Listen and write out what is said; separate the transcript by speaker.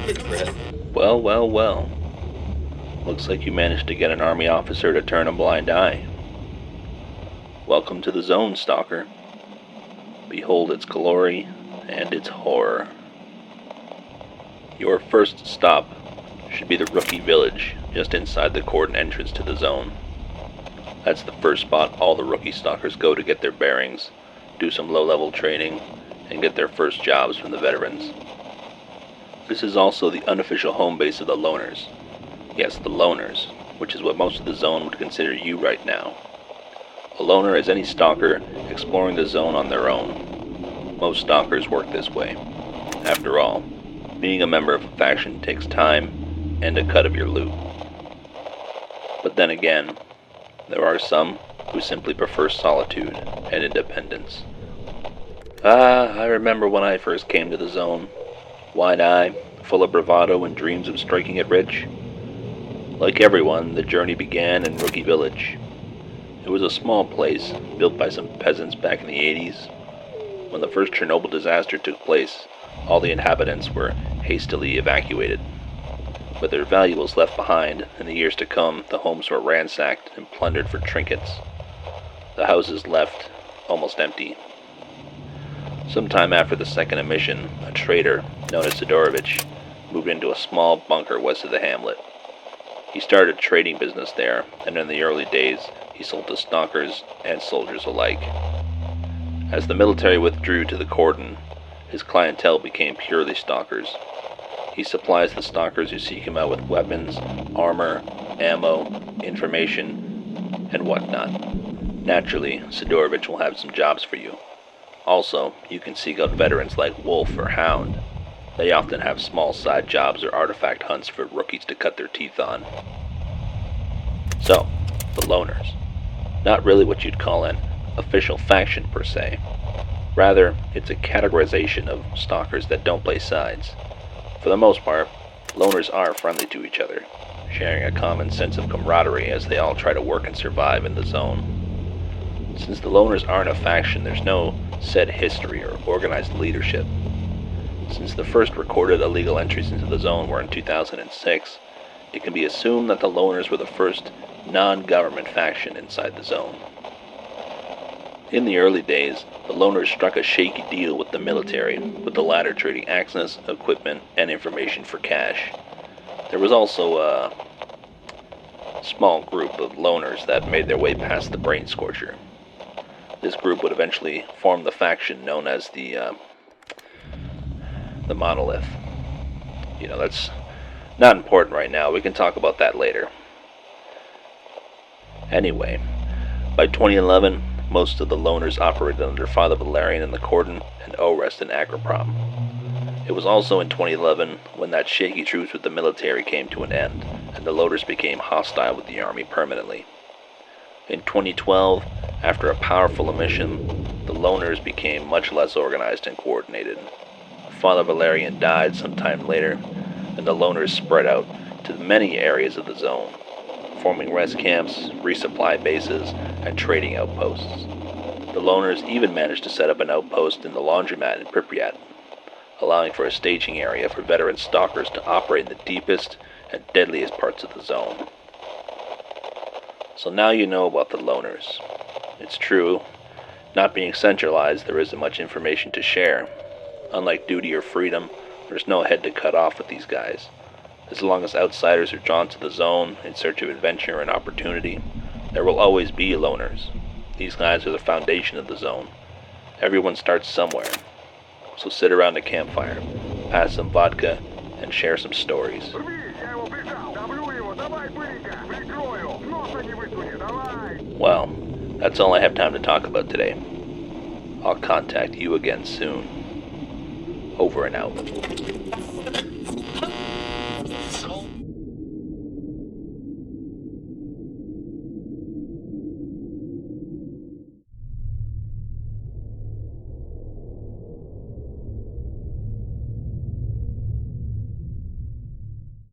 Speaker 1: big threat.
Speaker 2: Well, well, well. Looks like you managed to get an army officer to turn a blind eye. Welcome to the zone, Stalker. Behold its glory and its horror. Your first stop should be the rookie village, just inside the cordon entrance to the zone. That's the first spot all the rookie stalkers go to get their bearings, do some low-level training, and get their first jobs from the veterans. This is also the unofficial home base of the loners. Yes, the loners, which is what most of the zone would consider you right now. A loner is any stalker exploring the zone on their own. Most stalkers work this way. After all, being a member of a faction takes time and a cut of your loot. But then again, there are some who simply prefer solitude and independence. I remember when I first came to the zone, wide-eyed, full of bravado and dreams of striking it rich. Like everyone, the journey began in Rookie Village. It was a small place, built by some peasants back in the 80s. When the first Chernobyl disaster took place, all the inhabitants were hastily evacuated. With their valuables left behind, in the years to come, the homes were ransacked and plundered for trinkets. The houses left almost empty. Sometime after the second emission, a trader, known as S.T.A.L.K.E.R, moved into a small bunker west of the hamlet. He started a trading business there, and in the early days, he sold to stalkers and soldiers alike. As the military withdrew to the cordon, his clientele became purely stalkers. He supplies the stalkers who seek him out with weapons, armor, ammo, information, and whatnot. Naturally, S.T.A.L.K.E.R will have some jobs for you. Also, you can seek out veterans like Wolf or Hound. They often have small side jobs or artifact hunts for rookies to cut their teeth on. So, the loners. Not really what you'd call an official faction per se. Rather, it's a categorization of stalkers that don't play sides. For the most part, loners are friendly to each other, sharing a common sense of camaraderie as they all try to work and survive in the zone. Since the loners aren't a faction, there's no set history or organized leadership. Since the first recorded illegal entries into the zone were in 2006, it can be assumed that the loners were the first non-government faction inside the zone. In the early days, the loners struck a shaky deal with the military, with the latter trading access, equipment, and information for cash. There was also a small group of loners that made their way past the Brain Scorcher. This group would eventually form the faction known as the Monolith. That's not important right now. We can talk about that later. Anyway, by 2011, most of the loners operated under Father Valerian in the Cordon and Orest in Agroprom. It was also in 2011 when that shaky truce with the military came to an end, and the loners became hostile with the army permanently. In 2012, after a powerful emission, the loners became much less organized and coordinated. Father Valerian died sometime later, and the loners spread out to many areas of the zone, forming rest camps, resupply bases, and trading outposts. The loners even managed to set up an outpost in the laundromat in Pripyat, allowing for a staging area for veteran stalkers to operate in the deepest and deadliest parts of the zone. So now you know about the loners. It's true, not being centralized, there isn't much information to share. Unlike duty or freedom, there's no head to cut off with these guys. As long as outsiders are drawn to the zone in search of adventure and opportunity, there will always be loners. These guys are the foundation of the zone. Everyone starts somewhere. So sit around a campfire, pass some vodka, and share some stories. Well, that's all I have time to talk about today. I'll contact you again soon. Over and out.